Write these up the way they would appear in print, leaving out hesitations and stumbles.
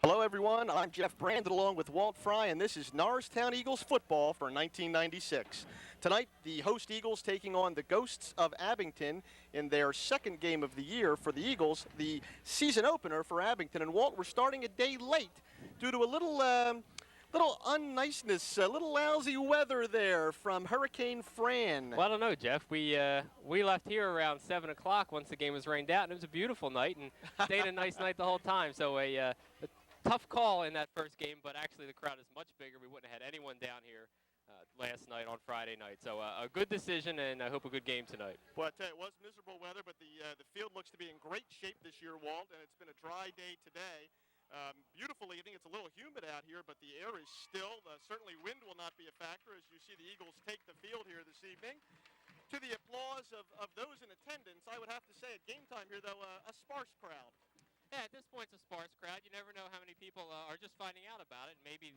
Hello, everyone. I'm Jeff Brandon along with Walt Fry, and this is Norristown Eagles football for 1996. Tonight, the host Eagles taking on the Ghosts of Abington in their second game of the year for the Eagles, the season opener for Abington. And Walt, we're starting a day late due to a little unniceness, a little lousy weather there from Hurricane Fran. Well, I don't know, Jeff. We left here around 7 o'clock once the game was rained out, and it was a beautiful night and stayed a nice night the whole time. So a tough call in that first game, but actually the crowd is much bigger. We wouldn't have had anyone down here last night on Friday night. So a good decision, and I hope a good game tonight. Well, I tell you, it was miserable weather, but the field looks to be in great shape this year, Walt, and it's been a dry day today. Beautiful evening. It's a little humid out here, but the air is still. Certainly wind will not be a factor as you see the Eagles take the field here this evening. To the applause of those in attendance, I would have to say at game time here, though, a sparse crowd. Yeah, at this point it's a sparse crowd. You never know how many people are just finding out about it. Maybe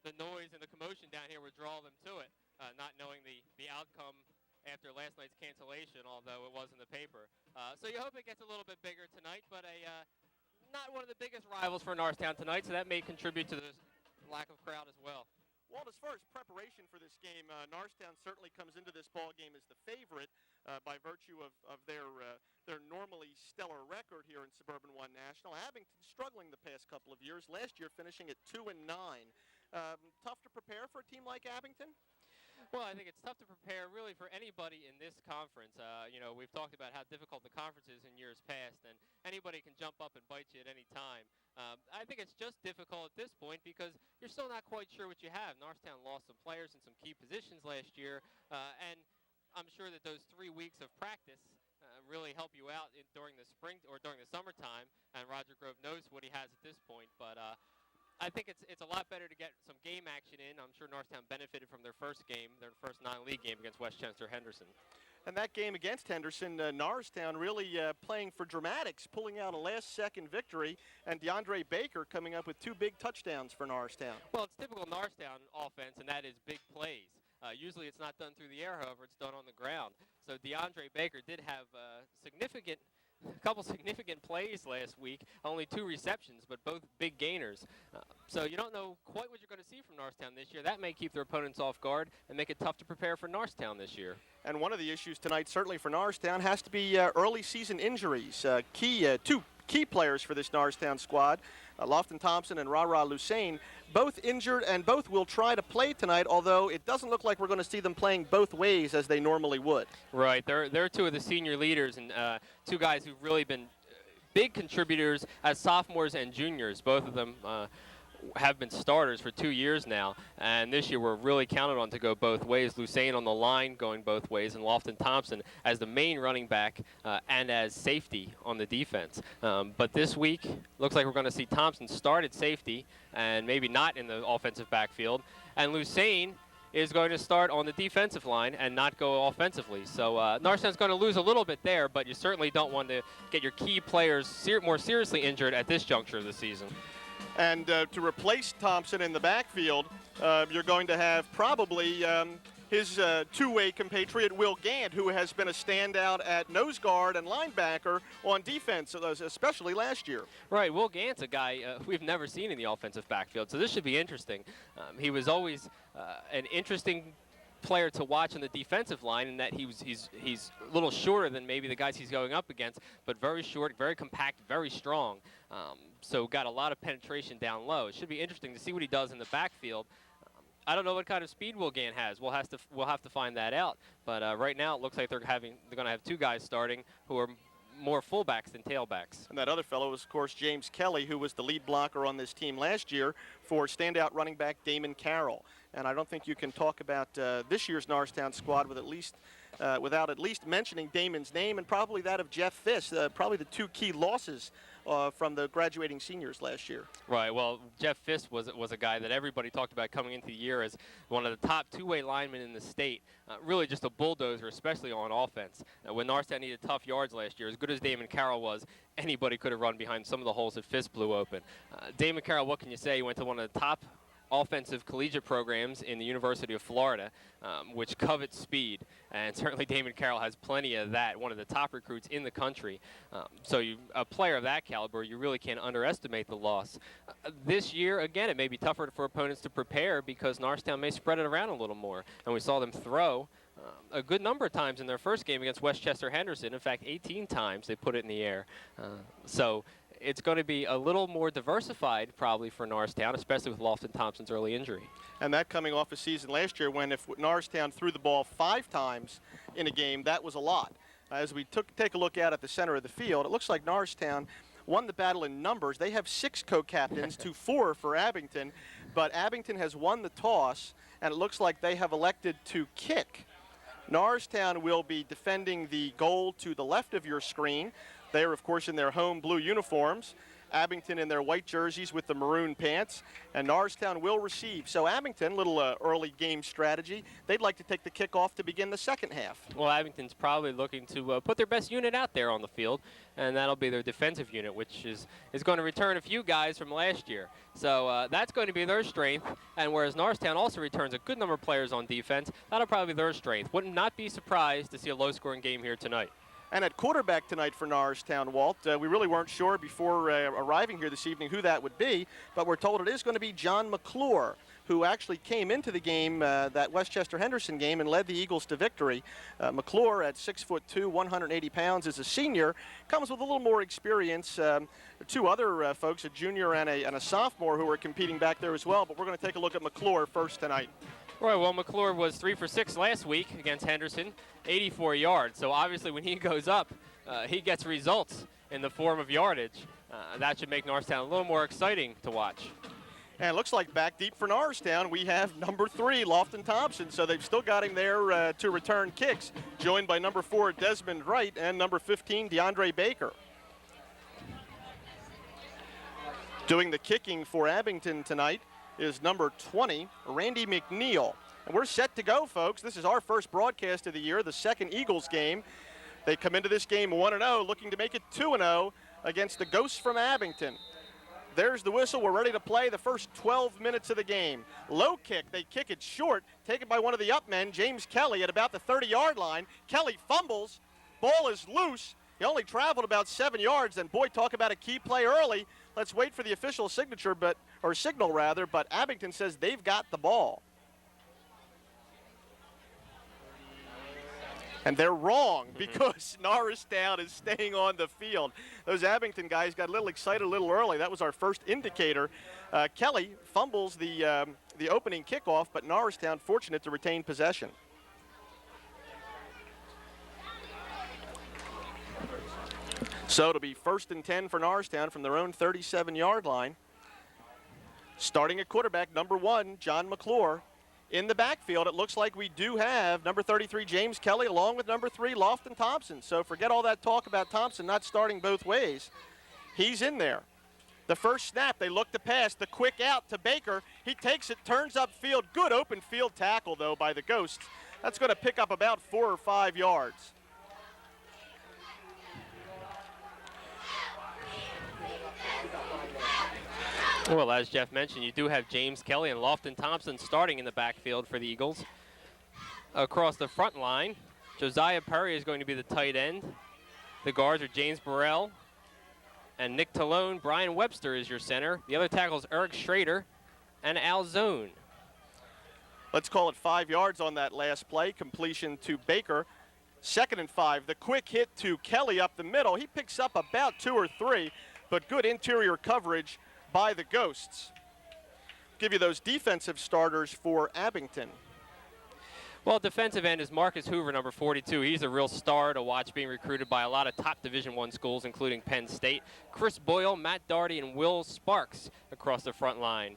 the noise and the commotion down here would draw them to it, not knowing the outcome after last night's cancellation, although it was in the paper. So you hope it gets a little bit bigger tonight, but not one of the biggest rivals for Narstown tonight, so that may contribute to the lack of crowd as well. Well, as far as preparation for this game, Narstown certainly comes into this ball game as the favorite by virtue of their normally stellar record here in Suburban 1 National. Abington struggling the past couple of years. Last year finishing at 2-9. Tough to prepare for a team like Abington? Well, I think it's tough to prepare really for anybody in this conference. We've talked about how difficult the conference is in years past, and anybody can jump up and bite you at any time. I think it's just difficult at this point because you're still not quite sure what you have. Norristown lost some players in some key positions last year, and I'm sure that those 3 weeks of practice really help you out during the spring or during the summertime, and Roger Grove knows what he has at this point, but I think it's a lot better to get some game action in. I'm sure Norristown benefited from their first game, their first non-league game against Westchester Henderson. And that game against Henderson, Norristown really playing for dramatics, pulling out a last-second victory, and DeAndre Baker coming up with 2 big touchdowns for Norristown. Well, it's typical Norristown offense, and that is big plays. Usually it's not done through the air, however, it's done on the ground. So DeAndre Baker did have a couple significant plays last week, only 2 receptions, but both big gainers. So you don't know quite what you're going to see from Norristown this year. That may keep their opponents off guard and make it tough to prepare for Norristown this year. And one of the issues tonight, certainly for Norristown, has to be early season injuries. Two key players for this Norristown squad, Lofton Thompson and Ra Lusain, both injured and both will try to play tonight, although it doesn't look like we're going to see them playing both ways as they normally would. Right. They're 2 of the senior leaders and 2 guys who've really been big contributors as sophomores and juniors. Both of them have been starters for 2 years now, and this year we're really counted on to go both ways. Lusain on the line going both ways, and Lofton Thompson as the main running back and as safety on the defense. But this week, looks like we're going to see Thompson start at safety and maybe not in the offensive backfield, and Lusain is going to start on the defensive line and not go offensively. So Norristown's going to lose a little bit there, but you certainly don't want to get your key players more seriously injured at this juncture of the season. And to replace Thompson in the backfield, you're going to have probably his two-way compatriot, Will Gant, who has been a standout at nose guard and linebacker on defense, especially last year. Right, Will Gant's a guy we've never seen in the offensive backfield, so this should be interesting. He was always an interesting player to watch on the defensive line, in that he's a little shorter than maybe the guys he's going up against, but very short, very compact, very strong. So got a lot of penetration down low. It should be interesting to see what he does in the backfield. I don't know what kind of speed Will Gant has. We'll have to find that out. But right now it looks like they're going to have 2 guys starting who are more fullbacks than tailbacks. And that other fellow is, of course, James Kelly, who was the lead blocker on this team last year for standout running back Damon Carroll. And I don't think you can talk about this year's Norristown squad without at least mentioning Damon's name and probably that of Jeff Fiss, probably the 2 key losses from the graduating seniors last year. Right. Well, Jeff Fiss was a guy that everybody talked about coming into the year as one of the top 2-way linemen in the state. Really just a bulldozer, especially on offense. When Narstown needed tough yards last year, as good as Damon Carroll was, anybody could have run behind some of the holes that Fiss blew open. Damon Carroll, what can you say? He went to one of the top offensive collegiate programs in the University of Florida, which covet speed. And certainly Damon Carroll has plenty of that, one of the top recruits in the country. So a player of that caliber, you really can't underestimate the loss. This year, again, it may be tougher for opponents to prepare because Narstown may spread it around a little more. And we saw them throw a good number of times in their first game against Westchester Henderson. In fact, 18 times they put it in the air. So it's going to be a little more diversified probably for Norristown, especially with Lofton Thompson's early injury. And that coming off a season last year when if Norristown threw the ball 5 times in a game, that was a lot. As we take a look out at the center of the field, it looks like Norristown won the battle in numbers. They have 6 co-captains to 4 for Abington, but Abington has won the toss, and it looks like they have elected to kick. Norristown will be defending the goal to the left of your screen. They are, of course, in their home blue uniforms. Abington in their white jerseys with the maroon pants, and Norristown will receive. So Abington, little early game strategy. They'd like to take the kickoff to begin the second half. Well, Abington's probably looking to put their best unit out there on the field, and that'll be their defensive unit, which is going to return a few guys from last year. So that's going to be their strength, and whereas Norristown also returns a good number of players on defense, that'll probably be their strength. Would not be surprised to see a low-scoring game here tonight. And at quarterback tonight for Norristown, Walt, we really weren't sure before arriving here this evening who that would be, but we're told it is going to be John McClure, who actually came into the game, that Westchester Henderson game, and led the Eagles to victory. McClure, at 6'2", 180 pounds, is a senior, comes with a little more experience. 2 other folks, a junior and a sophomore, who are competing back there as well, but we're going to take a look at McClure first tonight. Right, well, McClure was 3 for 6 last week against Henderson, 84 yards. So obviously when he goes up, he gets results in the form of yardage. That should make Norristown a little more exciting to watch. And it looks like back deep for Norristown, we have number 3, Lofton Thompson. So they've still got him there to return kicks, joined by number 4, Desmond Wright, and number 15, DeAndre Baker. Doing the kicking for Abington tonight is number 20, Randy McNeil. And we're set to go, folks. This is our first broadcast of the year, the second Eagles game. They come into this game 1-0, looking to make it 2-0 against the Ghosts from Abington. There's the whistle. We're ready to play the first 12 minutes of the game. Low kick. They kick it short, taken by one of the up men, James Kelly, at about the 30-yard line. Kelly fumbles. Ball is loose. He only traveled about 7 yards, and boy, talk about a key play early. Let's wait for the official signal, but Abington says they've got the ball. And they're wrong because Norristown is staying on the field. Those Abington guys got a little excited a little early. That was our first indicator. Kelly fumbles the opening kickoff, but Norristown fortunate to retain possession. So it'll be 1st and 10 for Norristown from their own 37-yard line. Starting at quarterback, number 1, John McClure. In the backfield, it looks like we do have number 33, James Kelly, along with number 3, Lofton Thompson. So forget all that talk about Thompson not starting both ways. He's in there. The first snap, they look to pass. The quick out to Baker. He takes it, turns upfield. Good open field tackle, though, by the Ghosts. That's going to pick up about 4 or 5 yards. Well, as Jeff mentioned, you do have James Kelly and Lofton Thompson starting in the backfield for the Eagles. Across the front line, Josiah Perry is going to be the tight end. The guards are James Burrell and Nick Talone. Brian Webster is your center. The other tackles, Eric Schrader and Al Zone. Let's call it 5 yards on that last play. Completion to Baker. 2nd and 5. The quick hit to Kelly up the middle. He picks up about 2 or 3, but good interior coverage by the Ghosts. Give you those defensive starters for Abington. Well, defensive end is Marcus Hoover, number 42. He's a real star to watch, being recruited by a lot of top Division I schools, including Penn State. Chris Boyle, Matt Doherty, and Will Sparks across the front line.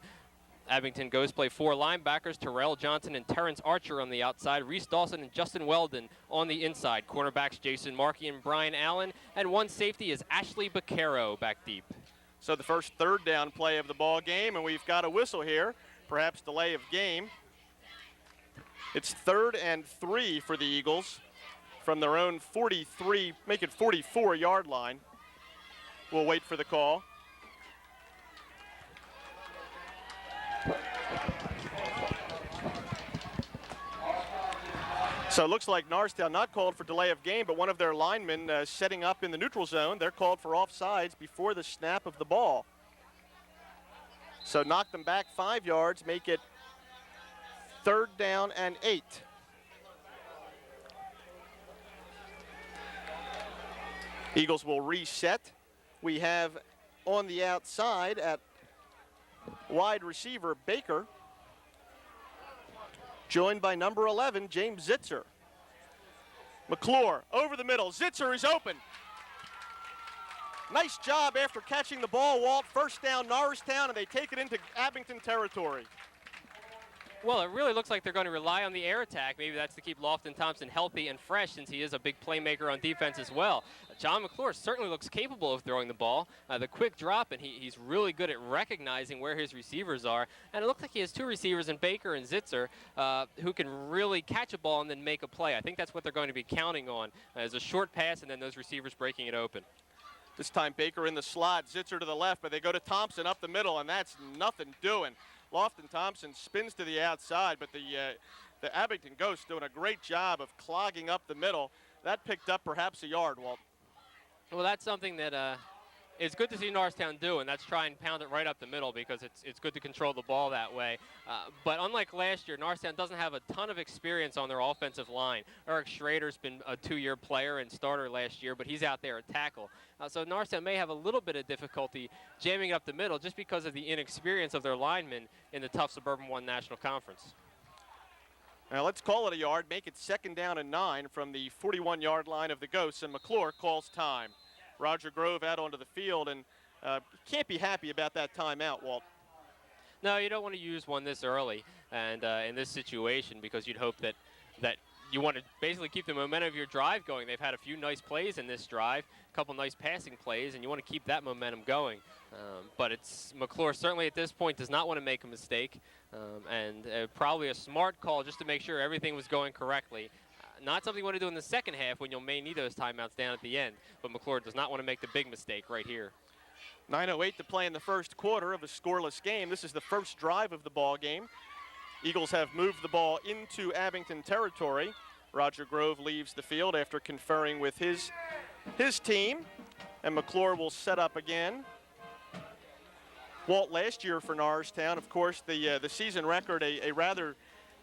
Abington Ghosts play 4 linebackers, Terrell Johnson and Terrence Archer on the outside, Reese Dawson and Justin Weldon on the inside. Cornerbacks Jason Markey and Brian Allen, and 1 safety is Ashley Baccaro back deep. So the first 3rd down play of the ball game, and we've got a whistle here, perhaps delay of game. It's 3rd and 3 for the Eagles from their own 43, make it 44-yard line. We'll wait for the call. So it looks like Narstown not called for delay of game, but one of their linemen setting up in the neutral zone. They're called for offsides before the snap of the ball. So knock them back 5 yards, make it 3rd down and 8. Eagles will reset. We have on the outside at wide receiver Baker, joined by number 11, James Zitzer. McClure over the middle. Zitzer is open. Nice job after catching the ball, Walt. First down, Norristown, and they take it into Abington territory. Well, it really looks like they're going to rely on the air attack. Maybe that's to keep Lofton Thompson healthy and fresh, since he is a big playmaker on defense as well. John McClure certainly looks capable of throwing the ball. The quick drop, and he's really good at recognizing where his receivers are. And it looks like he has 2 receivers in Baker and Zitzer who can really catch a ball and then make a play. I think that's what they're going to be counting on, as a short pass and then those receivers breaking it open. This time Baker in the slot, Zitzer to the left, but they go to Thompson up the middle, and that's nothing doing. Lofton Thompson spins to the outside, but the Abington Ghosts doing a great job of clogging up the middle. That picked up perhaps a yard, Walt. Well, that's something that it's good to see Norristown do, and that's try and pound it right up the middle, because it's good to control the ball that way. But unlike last year, Norristown doesn't have a ton of experience on their offensive line. Eric Schrader's been a 2-year player and starter last year, but he's out there at tackle. So Norristown may have a little bit of difficulty jamming up the middle just because of the inexperience of their linemen in the tough Suburban 1 National Conference. Now let's call it a yard, make it 2nd down and 9 from the 41-yard line of the Ghosts, and McClure calls time. Roger Grove out onto the field, and can't be happy about that timeout, Walt. No, you don't want to use one this early and in this situation, because you'd hope that you want to basically keep the momentum of your drive going. They've had a few nice plays in this drive, a couple nice passing plays, and you want to keep that momentum going. But McClure certainly at this point does not want to make a mistake, and probably a smart call just to make sure everything was going correctly. Not something you want to do in the second half when you may need those timeouts down at the end, but McClure does not want to make the big mistake right here. 9:08 to play in the first quarter of a scoreless game. This is the first drive of the ball game. Eagles have moved the ball into Abington territory. Roger Grove leaves the field after conferring with his team, and McClure will set up again. Walt, last year for Norristown, of course, the season record a rather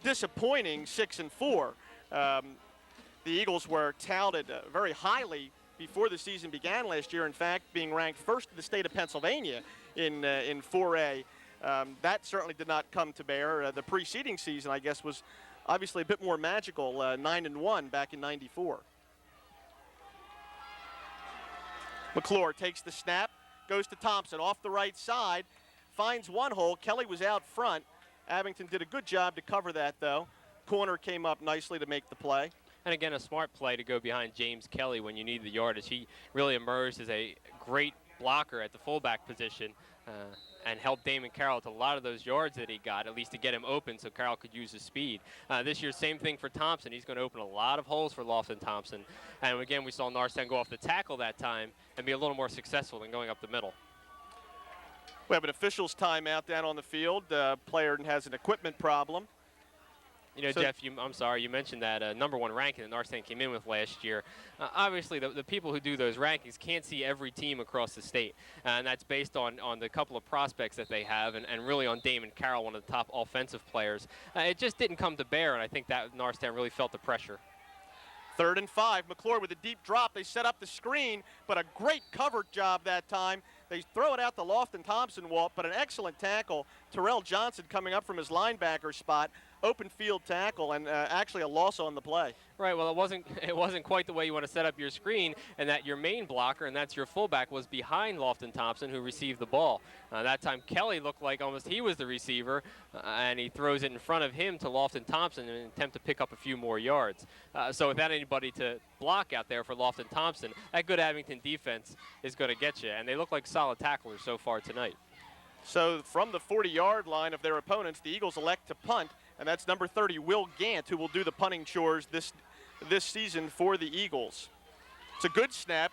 disappointing 6-4. The Eagles were touted very highly before the season began last year. In fact, being ranked first in the state of Pennsylvania in 4A. That certainly did not come to bear. The preceding season, I guess, was obviously a bit more magical, 9-1 back in '94. McClure takes the snap, goes to Thompson off the right side, finds one hole. Kelly was out front. Abington did a good job to cover that, though. Corner came up nicely to make the play. And again, a smart play to go behind James Kelly when you need the yardage. He really emerged as a great blocker at the fullback position and helped Damon Carroll to a lot of those yards that he got, at least to get him open so Carroll could use his speed. This year, same thing for Thompson. He's going to open a lot of holes for Lofton Thompson. And again, we saw Narstown go off the tackle that time and be a little more successful than going up the middle. We have an official's timeout down on the field. Player has an equipment problem. You know, Jeff, I'm sorry, you mentioned that #1 ranking that Narstown came in with last year. Obviously, the people who do those rankings can't see every team across the state, and that's based on the couple of prospects that they have, and really on Damon Carroll, one of the top offensive players. It just didn't come to bear, and I think that Narstown really felt the pressure. 3rd and 5. McClure with a deep drop. They set up the screen, but a great cover job that time. They throw it out to Lofton Thompson, Walt, but an excellent tackle. Terrell Johnson coming up from his linebacker spot. Open field tackle, and actually a loss on the play. Right, well, it wasn't quite the way you want to set up your screen, and that your main blocker, and that's your fullback, was behind Lofton Thompson, who received the ball. That time Kelly looked like almost he was the receiver, and he throws it in front of him to Lofton Thompson in an attempt to pick up a few more yards. So without anybody to block out there for Lofton Thompson, that good Abington defense is going to get you, and they look like solid tacklers so far tonight. So from the 40-yard line of their opponents, the Eagles elect to punt, and that's number 30, Will Gant, who will do the punting chores this season for the Eagles. It's a good snap.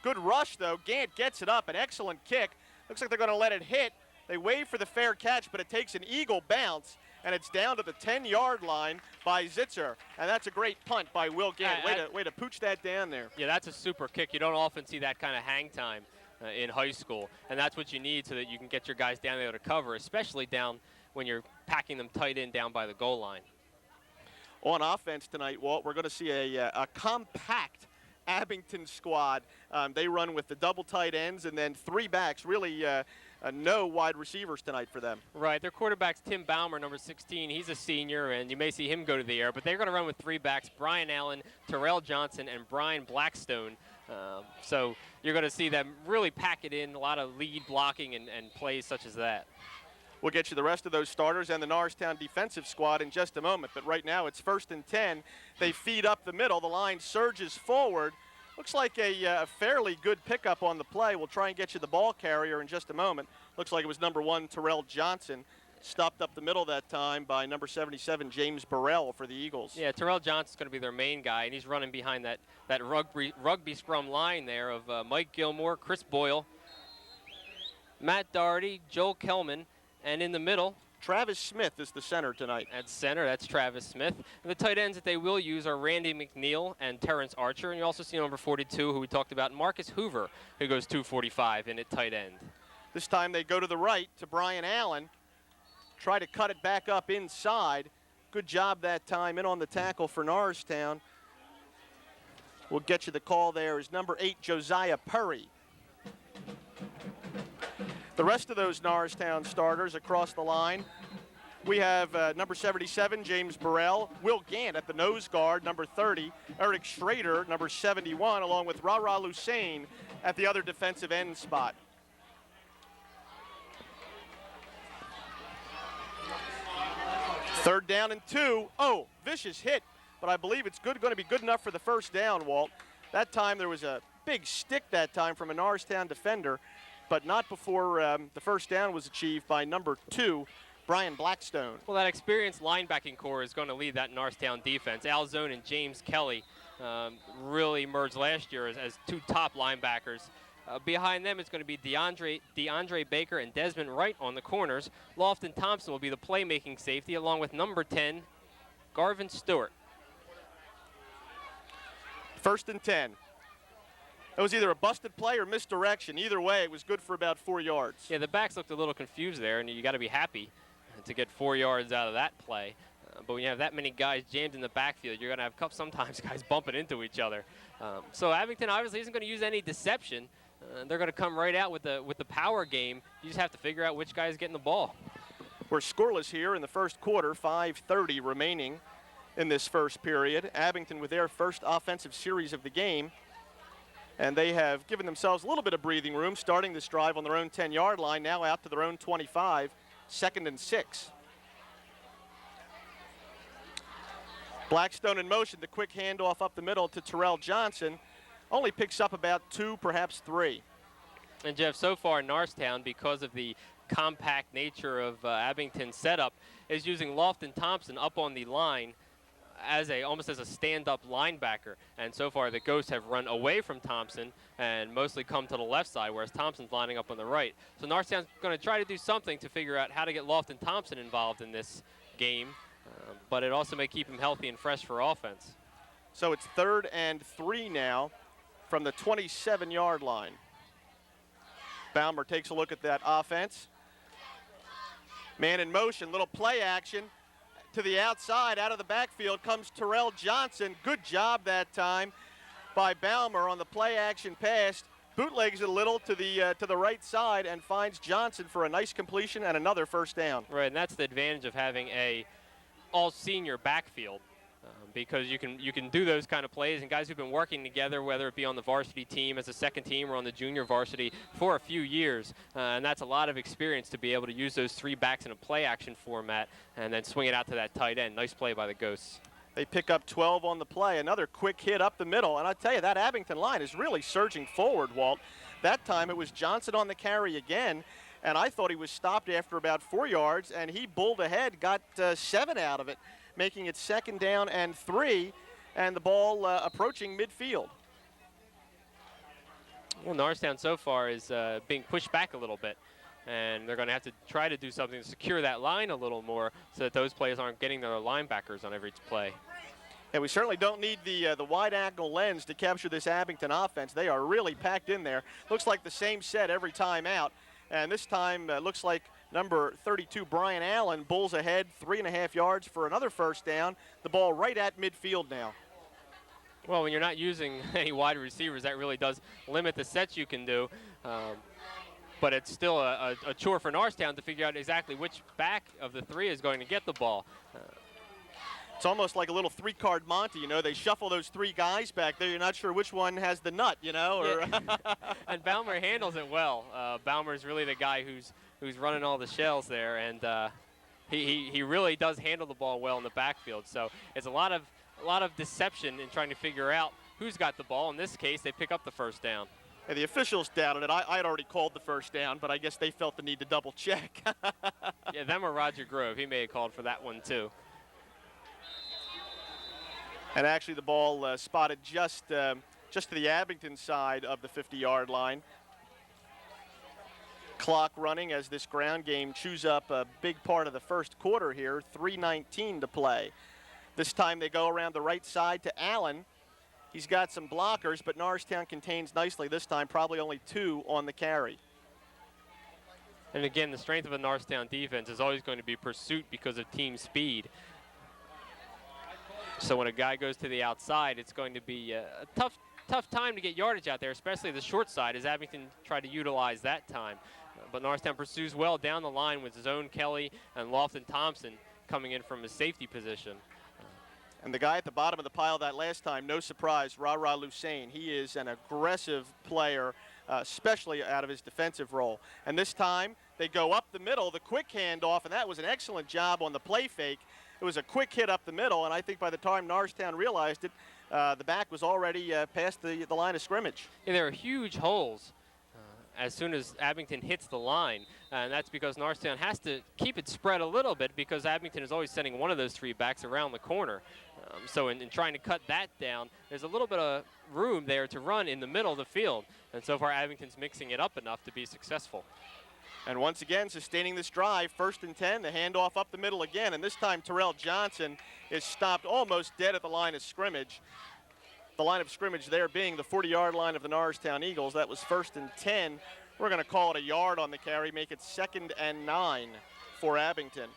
Good rush, though. Gant gets it up. An excellent kick. Looks like they're going to let it hit They wave for the fair catch, but it takes an eagle bounce, and it's down to the 10-yard line by Zitzer. And that's a great punt by Will Gant. Way to pooch that down there. Yeah, that's a super kick. You don't often see that kind of hang time in high school, and that's what you need so that you can get your guys down there to cover, especially down when you're packing them tight in down by the goal line. On offense tonight, Walt, we're going to see a compact Abington squad. They run with the double tight ends and then 3 backs, really no wide receivers tonight for them. Right, their quarterback's Tim Baumer, number 16. He's a senior, and you may see him go to the air, but they're going to run with 3 backs, Brian Allen, Terrell Johnson, and Brian Blackstone. So you're going to see them really pack it in, a lot of lead blocking and plays such as that. We'll get you the rest of those starters and the Norristown defensive squad in just a moment. But right now it's 1st and 10. They feed up the middle. The line surges forward. Looks like a fairly good pickup on the play. We'll try and get you the ball carrier in just a moment. Looks like it was number 1, Terrell Johnson. Stopped up the middle that time by number 77, James Burrell for the Eagles. Yeah, Terrell Johnson's going to be their main guy, and he's running behind that rugby scrum line there of Mike Gilmore, Chris Boyle, Matt Doherty, Joel Kellman, and in the middle, Travis Smith is the center tonight. At center, that's Travis Smith. And the tight ends that they will use are Randy McNeil and Terrence Archer. And you also see number 42, who we talked about, Marcus Hoover, who goes 245 in at tight end. This time they go to the right to Brian Allen. Try to cut it back up inside. Good job that time in on the tackle for Norristown. We'll get you the call there is number 8, Josiah Purry. The rest of those Norristown starters across the line, we have number 77, James Burrell, Will Gant at the nose guard, number 30, Eric Schrader, number 71, along with Rara Lusain at the other defensive end spot. Third down and 2. Oh, vicious hit, but I believe it's going to be good enough for the first down, Walt. That time there was a big stick that time from a Norristown defender, but not before the first down was achieved by number 2, Brian Blackstone. Well, that experienced linebacking core is going to lead that Norristown defense. Al Zone and James Kelly really emerged last year as 2 top linebackers. Behind them, it's going to be DeAndre Baker and Desmond Wright on the corners. Lofton Thompson will be the playmaking safety, along with number 10, Garvin Stewart. 1st and 10. That was either a busted play or misdirection. Either way, it was good for about 4 yards. Yeah, the backs looked a little confused there, and you got to be happy to get 4 yards out of that play. But when you have that many guys jammed in the backfield, you're going to have sometimes guys bumping into each other. So Abington obviously isn't going to use any deception. They're going to come right out with the power game. You just have to figure out which guy is getting the ball. We're scoreless here in the first quarter, 5:30 remaining in this first period. Abington with their first offensive series of the game. And they have given themselves a little bit of breathing room, starting this drive on their own 10-yard line, now out to their own 25, 2nd and 6. Blackstone in motion, the quick handoff up the middle to Terrell Johnson. Only picks up about 2, perhaps 3. And Jeff, so far Norristown, because of the compact nature of Abington's setup, is using Lofton Thompson up on the line almost as a stand-up linebacker. And so far the Ghosts have run away from Thompson and mostly come to the left side, whereas Thompson's lining up on the right. So Norristown's going to try to do something to figure out how to get Lofton Thompson involved in this game, but it also may keep him healthy and fresh for offense. So it's 3rd and 3 now from the 27-yard line. Baumer takes a look at that offense. Man in motion, little play action. To the outside, out of the backfield comes Terrell Johnson. Good job that time by Baumer on the play action pass. Bootlegs it a little to the right side and finds Johnson for a nice completion and another first down. Right, and that's the advantage of having a all-senior backfield. Because you can do those kind of plays, and guys who've been working together, whether it be on the varsity team as a second team or on the junior varsity for a few years, and that's a lot of experience to be able to use those 3 backs in a play action format and then swing it out to that tight end. Nice play by the Ghosts. They pick up 12 on the play. Another quick hit up the middle, and I tell you, that Abington line is really surging forward, Walt. That time it was Johnson on the carry again, and I thought he was stopped after about 4 yards, and he bulled ahead, got 7 out of it, making it 2nd down and 3, and the ball approaching midfield. Well, Narstown so far is being pushed back a little bit. and they're going to have to try to do something to secure that line a little more so that those players aren't getting their linebackers on every play. And we certainly don't need the wide-angle lens to capture this Abington offense. They are really packed in there. Looks like the same set every time out. And this time looks like number 32, Brian Allen, bulls ahead 3.5 yards for another first down. The ball right at midfield now. Well, when you're not using any wide receivers, that really does limit the sets you can do. But it's still a chore for Narstown to figure out exactly which back of the three is going to get the ball. It's almost like a little three-card Monty, you know. They shuffle those three guys back there. You're not sure which one has the nut, you know. Or yeah. And Balmer handles it well. Balmer is really the guy who's running all the shells there, and he really does handle the ball well in the backfield. So it's a lot of deception in trying to figure out who's got the ball. In this case, they pick up the first down. And the officials doubted it. I had already called the first down, but I guess they felt the need to double check. Yeah, them or Roger Grove. He may have called for that one too. And actually the ball spotted just to the Abington side of the 50-yard line. Clock running as this ground game chews up a big part of the first quarter here, 3:19 to play. This time they go around the right side to Allen. He's got some blockers, but Norristown contains nicely this time, probably only 2 on the carry. And again, the strength of a Narstown defense is always going to be pursuit because of team speed. So when a guy goes to the outside, it's going to be a tough time to get yardage out there, especially the short side, as Abington tried to utilize that time. But Norristown pursues well down the line with Zone Kelly and Lofton Thompson coming in from his safety position. And the guy at the bottom of the pile that last time, no surprise, Ra Lusain. He is an aggressive player, especially out of his defensive role. And this time they go up the middle, the quick handoff, and that was an excellent job on the play fake. It was a quick hit up the middle, and I think by the time Norristown realized it, the back was already past the line of scrimmage. Yeah, there are huge holes as soon as Abington hits the line, and that's because Norristown has to keep it spread a little bit because Abington is always sending one of those three backs around the corner. So in trying to cut that down, there's a little bit of room there to run in the middle of the field, and so far Abington's mixing it up enough to be successful. And once again, sustaining this drive, 1st and 10, the handoff up the middle again, and this time Terrell Johnson is stopped almost dead at the line of scrimmage. The line of scrimmage there being the 40-yard line of the Norristown Eagles. That was 1st and 10. We're going to call it a yard on the carry, make it 2nd and 9 for Abington.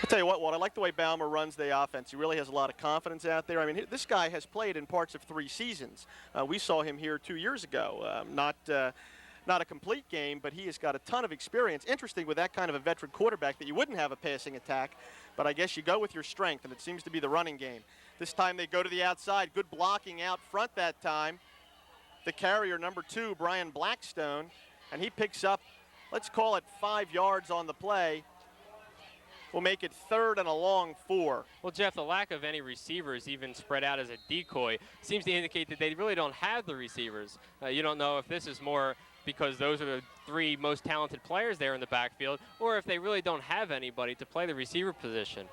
I'll tell you what, Walt, I like the way Balmer runs the offense. He really has a lot of confidence out there. I mean, this guy has played in parts of 3 seasons. We saw him here 2 years ago. Not a complete game, but he has got a ton of experience. Interesting with that kind of a veteran quarterback that you wouldn't have a passing attack, but I guess you go with your strength, and it seems to be the running game. This time they go to the outside. Good blocking out front that time. The carrier, number 2, Brian Blackstone, and he picks up, let's call it 5 yards on the play. We'll make it 3rd and a long 4. Well, Jeff, the lack of any receivers even spread out as a decoy seems to indicate that they really don't have the receivers. You don't know if this is more because those are the 3 most talented players there in the backfield, or if they really don't have anybody to play the receiver position.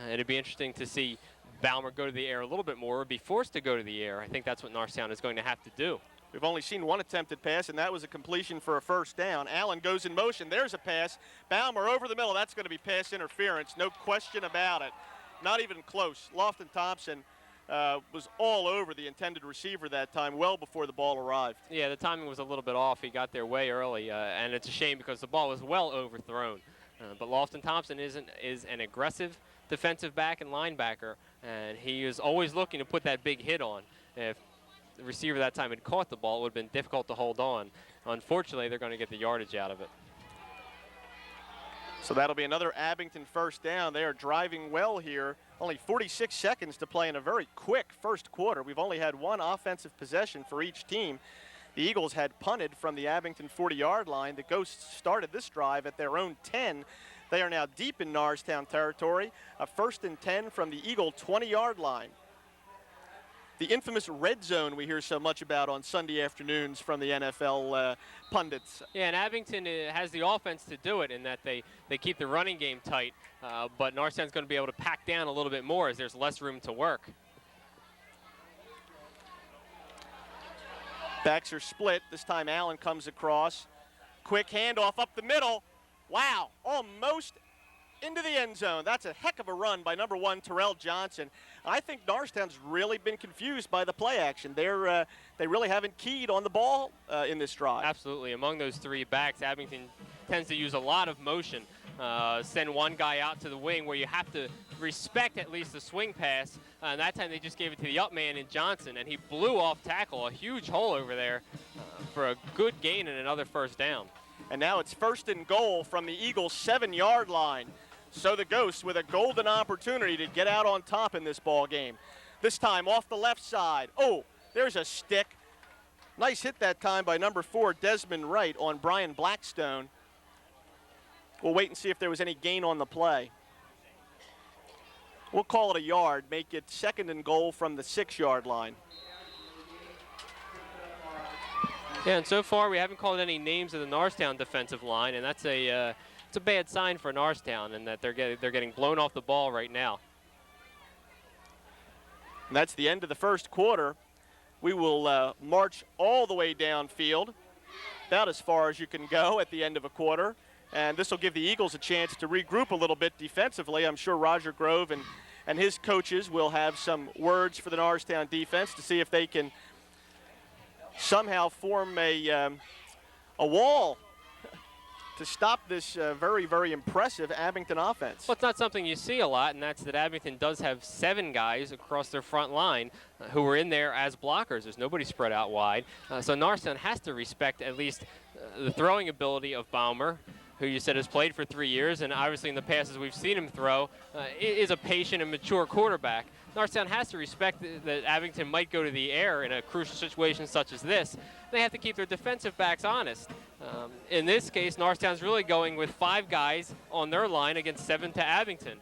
It'd be interesting to see Balmer go to the air a little bit more or be forced to go to the air. I think that's what Narstown is going to have to do. We've only seen 1 attempted pass, and that was a completion for a first down. Allen goes in motion. There's a pass. Balmer over the middle. That's going to be pass interference. No question about it. Not even close. Lofton Thompson was all over the intended receiver that time, well before the ball arrived. Yeah, the timing was a little bit off. He got there way early, and it's a shame because the ball was well overthrown. But Lofton Thompson is an aggressive defensive back and linebacker, and he is always looking to put that big hit on. If the receiver that time had caught the ball, it would have been difficult to hold on. Unfortunately, they're going to get the yardage out of it. So that'll be another Abington first down. They are driving well here. Only 46 seconds to play in a very quick first quarter. We've only had 1 offensive possession for each team. The Eagles had punted from the Abington 40-yard line. The Ghosts started this drive at their own 10. They are now deep in Norristown territory. A 1st and 10 from the Eagle 20-yard line. The infamous red zone we hear so much about on Sunday afternoons from the NFL pundits. Yeah, and Abington has the offense to do it in that they keep the running game tight, but Norristown's going to be able to pack down a little bit more as there's less room to work. Backs are split. This time Allen comes across. Quick handoff up the middle. Wow, almost into the end zone. That's a heck of a run by number 1, Terrell Johnson. I think Norristown's really been confused by the play action. They really haven't keyed on the ball in this drive. Absolutely. Among those 3 backs, Abington tends to use a lot of motion. Send one guy out to the wing where you have to respect at least the swing pass. And that time they just gave it to the up man in Johnson, and he blew off tackle, a huge hole over there for a good gain and another first down. And now it's 1st and goal from the Eagles' 7-yard line. So the Ghosts with a golden opportunity to get out on top in this ball game. This time off the left side. Oh, there's a stick. Nice hit that time by number 4, Desmond Wright, on Brian Blackstone. We'll wait and see if there was any gain on the play. We'll call it a yard, make it 2nd and goal from the 6-yard line. Yeah, and so far we haven't called any names of the Narstown defensive line, and that's it's a bad sign for Narstown, and that they're getting blown off the ball right now. And that's the end of the first quarter. We will march all the way downfield, about as far as you can go at the end of a quarter. And this will give the Eagles a chance to regroup a little bit defensively. I'm sure Roger Grove and his coaches will have some words for the Norristown defense to see if they can somehow form a wall to stop this very, very impressive Abington offense. Well, it's not something you see a lot, and that's that Abington does have 7 guys across their front line who are in there as blockers. There's nobody spread out wide. So Narstown has to respect at least the throwing ability of Baumer, who you said has played for 3 years, and obviously in the passes we've seen him throw, is a patient and mature quarterback. Norristown has to respect that Abington might go to the air in a crucial situation such as this. They have to keep their defensive backs honest. In this case, Norristown's really going with 5 guys on their line against 7 to Abington.